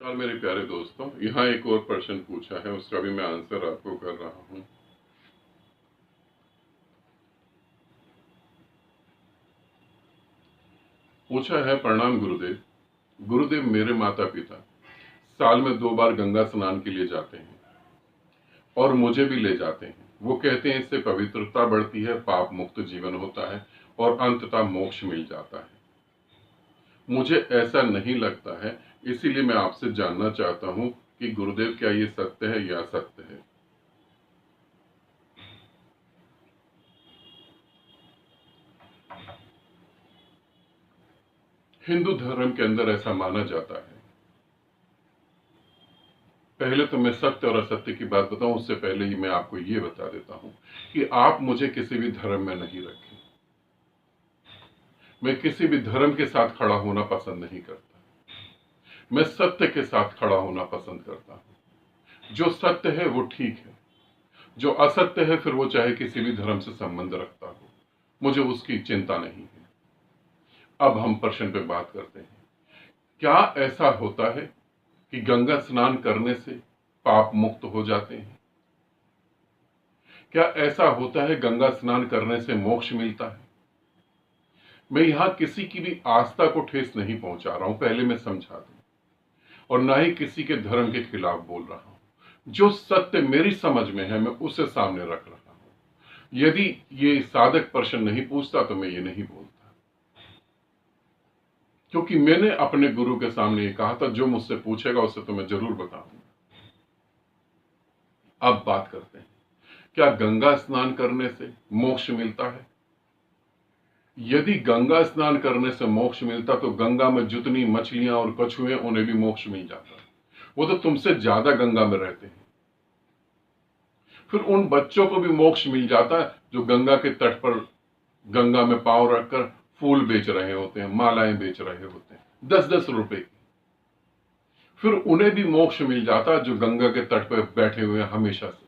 नमस्कार मेरे प्यारे दोस्तों, यहाँ एक और प्रश्न पूछा है, उसका भी मैं आंसर आपको कर रहा हूँ। पूछा है, प्रणाम गुरुदेव। गुरुदेव, मेरे माता पिता साल में 2 बार गंगा स्नान के लिए जाते हैं और मुझे भी ले जाते हैं। वो कहते हैं इससे पवित्रता बढ़ती है, पाप मुक्त जीवन होता है और अंततः मोक्ष मिल जाता है। मुझे ऐसा नहीं लगता है, इसीलिए मैं आपसे जानना चाहता हूँ कि गुरुदेव, क्या ये सत्य है या असत्य है? हिंदू धर्म के अंदर ऐसा माना जाता है। पहले तो मैं सत्य और असत्य की बात बताऊं, उससे पहले ही मैं आपको ये बता देता हूं कि आप मुझे किसी भी धर्म में नहीं रखें। मैं किसी भी धर्म के साथ खड़ा होना पसंद नहीं करता। मैं सत्य के साथ खड़ा होना पसंद करता हूं। जो सत्य है वो ठीक है, जो असत्य है फिर वो चाहे किसी भी धर्म से संबंध रखता हो, मुझे उसकी चिंता नहीं है। अब हम प्रश्न पे बात करते हैं। क्या ऐसा होता है कि गंगा स्नान करने से पाप मुक्त हो जाते हैं? क्या ऐसा होता है गंगा स्नान करने से मोक्ष मिलता है? मैं यहां किसी की भी आस्था को ठेस नहीं पहुंचा रहा हूं, पहले मैं समझा दूं, और ना ही किसी के धर्म के खिलाफ बोल रहा हूं। जो सत्य मेरी समझ में है मैं उसे सामने रख रहा हूं। यदि ये साधक प्रश्न नहीं पूछता तो मैं ये नहीं बोलता, क्योंकि मैंने अपने गुरु के सामने ये कहा था, जो मुझसे पूछेगा उसे तो मैं जरूर बताऊंगा। अब बात करते हैं, क्या गंगा स्नान करने से मोक्ष मिलता है? यदि गंगा स्नान करने से मोक्ष मिलता तो गंगा में जितनी मछलियां और कछुए उन्हें भी मोक्ष मिल जाता। वो तो तुमसे ज्यादा गंगा में रहते हैं। फिर उन बच्चों को भी मोक्ष मिल जाता जो गंगा के तट पर गंगा में पांव रखकर फूल बेच रहे होते हैं, मालाएं बेच रहे होते हैं 10-10 रुपए की। फिर उन्हें भी मोक्ष मिल जाता जो गंगा के तट पर बैठे हुए हैं हमेशा से,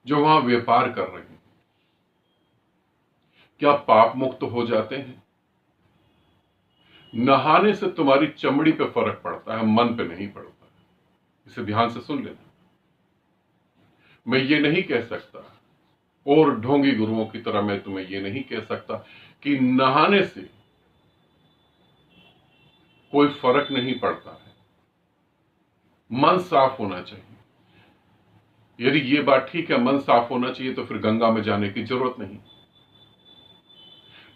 जो वहां व्यापार कर रहे हैं। क्या पाप मुक्त हो जाते हैं? नहाने से तुम्हारी चमड़ी पे फर्क पड़ता है, मन पे नहीं पड़ता। इसे ध्यान से सुन लेना। मैं ये नहीं कह सकता, और ढोंगी गुरुओं की तरह मैं तुम्हें ये नहीं कह सकता कि नहाने से कोई फर्क नहीं पड़ता है। मन साफ होना चाहिए। यदि ये बात ठीक है, मन साफ होना चाहिए, तो फिर गंगा में जाने की जरूरत नहीं।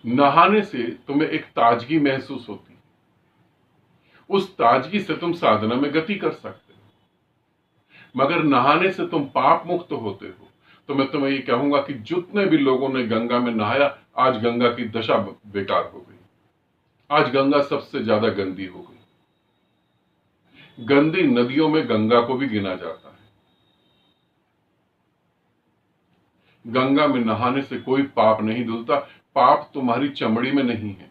नहाने से तुम्हें एक ताजगी महसूस होती है। उस ताजगी से तुम साधना में गति कर सकते हो। मगर नहाने से तुम पाप मुक्त होते हो, तो मैं तुम्हें ये कहूंगा कि जितने भी लोगों ने गंगा में नहाया, आज गंगा की दशा बेकार हो गई। आज गंगा सबसे ज्यादा गंदी हो गई। गंदी नदियों में गंगा को भी गिना जाता है। गंगा में नहाने से कोई पाप नहीं धुलता। पाप तुम्हारी चमड़ी में नहीं है,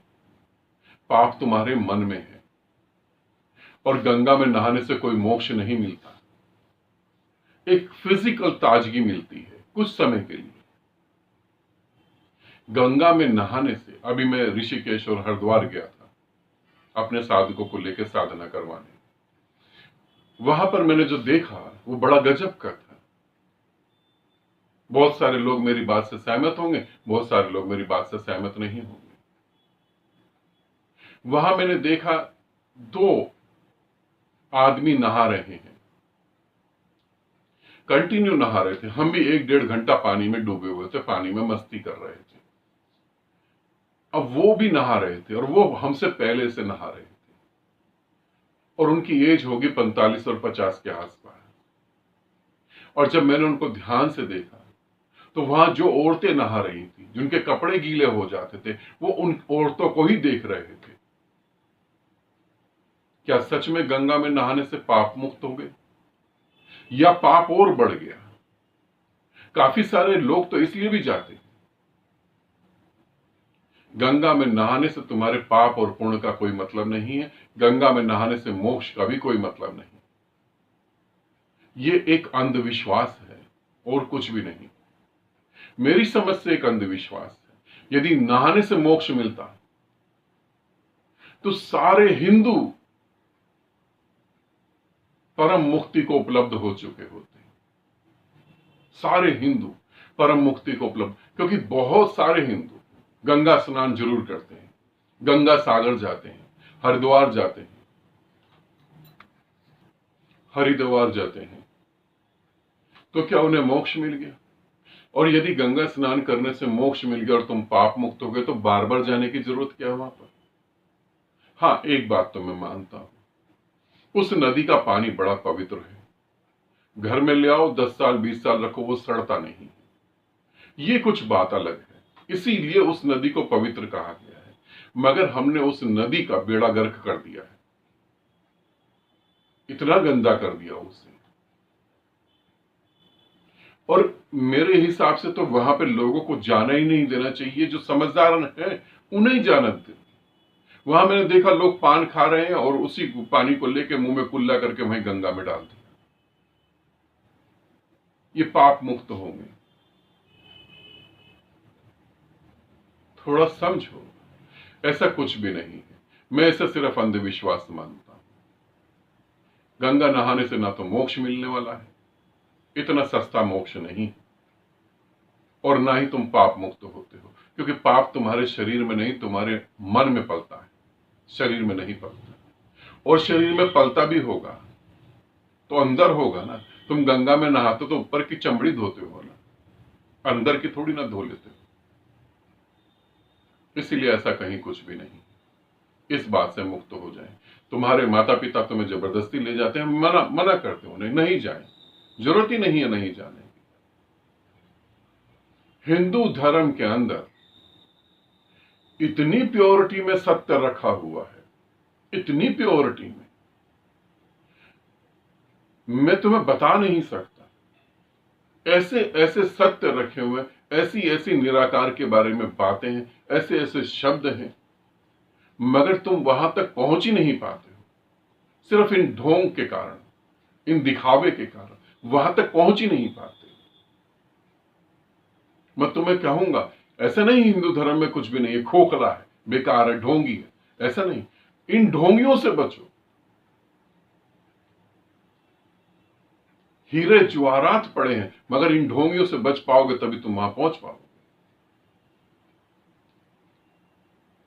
पाप तुम्हारे मन में है। और गंगा में नहाने से कोई मोक्ष नहीं मिलता। एक फिजिकल ताजगी मिलती है कुछ समय के लिए। गंगा में नहाने से, अभी मैं ऋषिकेश और हरिद्वार गया था अपने साधकों को लेकर साधना करवाने। वहां पर मैंने जो देखा वो बड़ा गजब का था। बहुत सारे लोग मेरी बात से सहमत होंगे, बहुत सारे लोग मेरी बात से सहमत नहीं होंगे। वहां मैंने देखा 2 आदमी नहा रहे हैं, कंटिन्यू नहा रहे थे। हम भी 1-1.5 घंटा पानी में डूबे हुए थे, पानी में मस्ती कर रहे थे। अब वो भी नहा रहे थे और वो हमसे पहले से नहा रहे थे, और उनकी एज होगी 45 और 50 के आसपास। और जब मैंने उनको ध्यान से देखा तो वहां जो औरतें नहा रही थी, जिनके कपड़े गीले हो जाते थे, वो उन औरतों को ही देख रहे थे। क्या सच में गंगा में नहाने से पाप मुक्त हो गए, या पाप और बढ़ गया? काफी सारे लोग तो इसलिए भी जाते हैं। गंगा में नहाने से तुम्हारे पाप और पुण्य का कोई मतलब नहीं है। गंगा में नहाने से मोक्ष का भी कोई मतलब नहीं। ये एक अंधविश्वास है और कुछ भी नहीं। मेरी समझ से एक अंधविश्वास है। यदि नहाने से मोक्ष मिलता तो सारे हिंदू परम मुक्ति को उपलब्ध हो चुके होते हैं। सारे हिंदू परम मुक्ति को उपलब्ध, क्योंकि बहुत सारे हिंदू गंगा स्नान जरूर करते हैं, गंगा सागर जाते हैं, हरिद्वार जाते हैं, हरिद्वार जाते हैं, तो क्या उन्हें मोक्ष मिल गया? और यदि गंगा स्नान करने से मोक्ष मिल गया और तुम पाप मुक्त हो गए, तो बार बार जाने की जरूरत क्या है वहां पर? हाँ, एक बात तो मैं मानता हूं, उस नदी का पानी बड़ा पवित्र है। घर में ले आओ, 10 साल 20 साल रखो, वो सड़ता नहीं। ये कुछ बात अलग है, इसीलिए उस नदी को पवित्र कहा गया है। मगर हमने उस नदी का बेड़ा गर्क कर दिया है, इतना गंदा कर दिया उसे। और मेरे हिसाब से तो वहां पे लोगों को जाना ही नहीं देना चाहिए। जो समझदार हैं उन्हें जाना दे। वहां मैंने देखा लोग पान खा रहे हैं और उसी पानी को लेके मुंह में कुल्ला करके वहीं गंगा में डाल दिया। ये पाप मुक्त होंगे? थोड़ा समझो, ऐसा कुछ भी नहीं है। मैं इसे सिर्फ अंधविश्वास मानता हूं। गंगा नहाने से ना तो मोक्ष मिलने वाला है, इतना सस्ता मोक्ष नहीं, और ना ही तुम पाप मुक्त होते हो, क्योंकि पाप तुम्हारे शरीर में नहीं, तुम्हारे मन में पलता है, शरीर में नहीं पलता। और शरीर में पलता भी होगा तो अंदर होगा ना। तुम गंगा में नहाते तो ऊपर की चमड़ी धोते हो ना, अंदर की थोड़ी ना धो लेते हो। इसीलिए ऐसा कहीं कुछ भी नहीं। इस बात से मुक्त हो जाए। तुम्हारे माता पिता तुम्हें जबरदस्ती ले जाते हैं, मना करते हो उन्हें, नहीं जाए, जरूरत ही नहीं है नहीं जाने की। हिंदू धर्म के अंदर इतनी प्योरिटी में सत्य रखा हुआ है, इतनी प्योरिटी में मैं तुम्हें बता नहीं सकता। ऐसे ऐसे सत्य रखे हुए, ऐसी ऐसी निराकार के बारे में बातें हैं, ऐसे ऐसे शब्द हैं, मगर तुम वहां तक पहुंच ही नहीं पाते हो। सिर्फ इन ढोंग के कारण, इन दिखावे के कारण वहां तक पहुंच ही नहीं पाते। मैं तुम्हें कहूंगा, ऐसा नहीं हिंदू धर्म में कुछ भी नहीं है, खोखला है, बेकार है, ढोंगी है, ऐसा नहीं। इन ढोंगियों से बचो। हीरे ज्वारात पड़े हैं, मगर इन ढोंगियों से बच पाओगे तभी तुम वहां पहुंच पाओगे।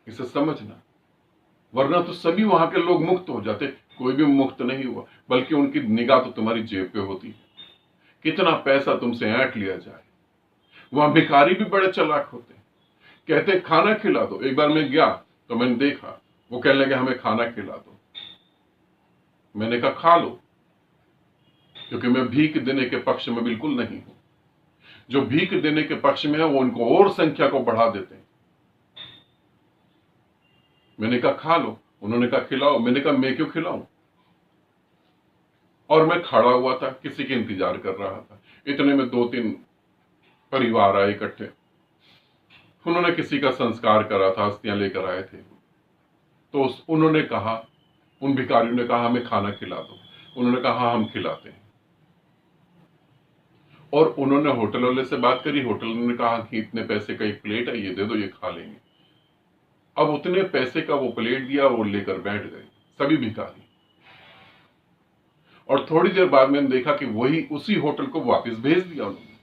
इसे समझना, वरना तो सभी वहां के लोग मुक्त हो जाते। कोई भी मुक्त नहीं हुआ, बल्कि उनकी निगाह तो तुम्हारी जेब पे होती है, कितना पैसा तुमसे ऐंठ लिया जाए। वहां भिखारी भी बड़े चालाक होते हैं, कहते खाना खिला दो। एक बार मैं गया तो मैंने देखा, वो कहने लगे हमें खाना खिला दो। मैंने कहा खा लो, क्योंकि मैं भीख देने के पक्ष में बिल्कुल नहीं हूं। जो भीख देने के पक्ष में है वो उनको और संख्या को बढ़ा देते हैं। मैंने कहा खा लो, उन्होंने कहा खिलाओ। मैंने कहा मैं क्यों खिलाऊं? और मैं खड़ा हुआ था, किसी के इंतजार कर रहा था। इतने में 2-3 परिवार आए इकट्ठे, उन्होंने किसी का संस्कार करा था, अस्थियां लेकर आए थे। तो उन्होंने कहा, उन भिखारियों ने कहा हमें खाना खिला दो। उन्होंने कहा हाँ हम खिलाते हैं। और उन्होंने होटल वाले से बात करी, होटल ने कहा कि इतने पैसे का एक प्लेट है, ये दे दो, ये खा लेंगे। अब उतने पैसे का वो प्लेट दिया और लेकर बैठ गए सभी भिखारी। और थोड़ी देर बाद मैंने देखा कि वही उसी होटल को वापस भेज दिया उन्होंने,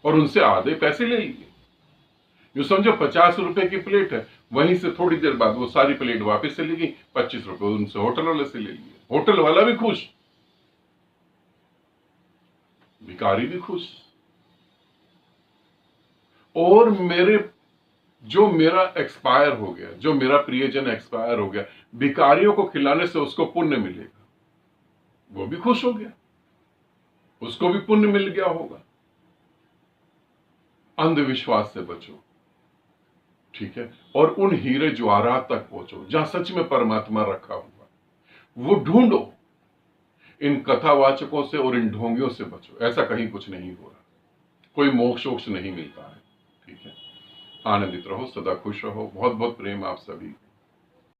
और उनसे आधे पैसे ले लिए। जो समझो 50 रुपए की प्लेट है, वहीं से थोड़ी देर बाद वो सारी प्लेट वापस से ली गई। 25 रुपए उनसे होटल वाले से ले लिए। होटल वाला भी खुश, भिखारी भी खुश। और मेरा एक्सपायर हो गया, जो मेरा प्रियजन एक्सपायर हो गया, भिखारियों को खिलाने से उसको पुण्य मिलेगा, वो भी खुश हो गया, उसको भी पुण्य मिल गया होगा। अंधविश्वास से बचो, ठीक है? और उन हीरे ज्वारात तक पहुंचो जहां सच में परमात्मा रखा हुआ, वो ढूंढो। इन कथावाचकों से और इन ढोंगियों से बचो। ऐसा कहीं कुछ नहीं हो रहा, कोई मोक्ष वोक्ष नहीं मिलता है, ठीक है? आनंदित रहो, सदा खुश रहो। बहुत बहुत प्रेम आप सभी।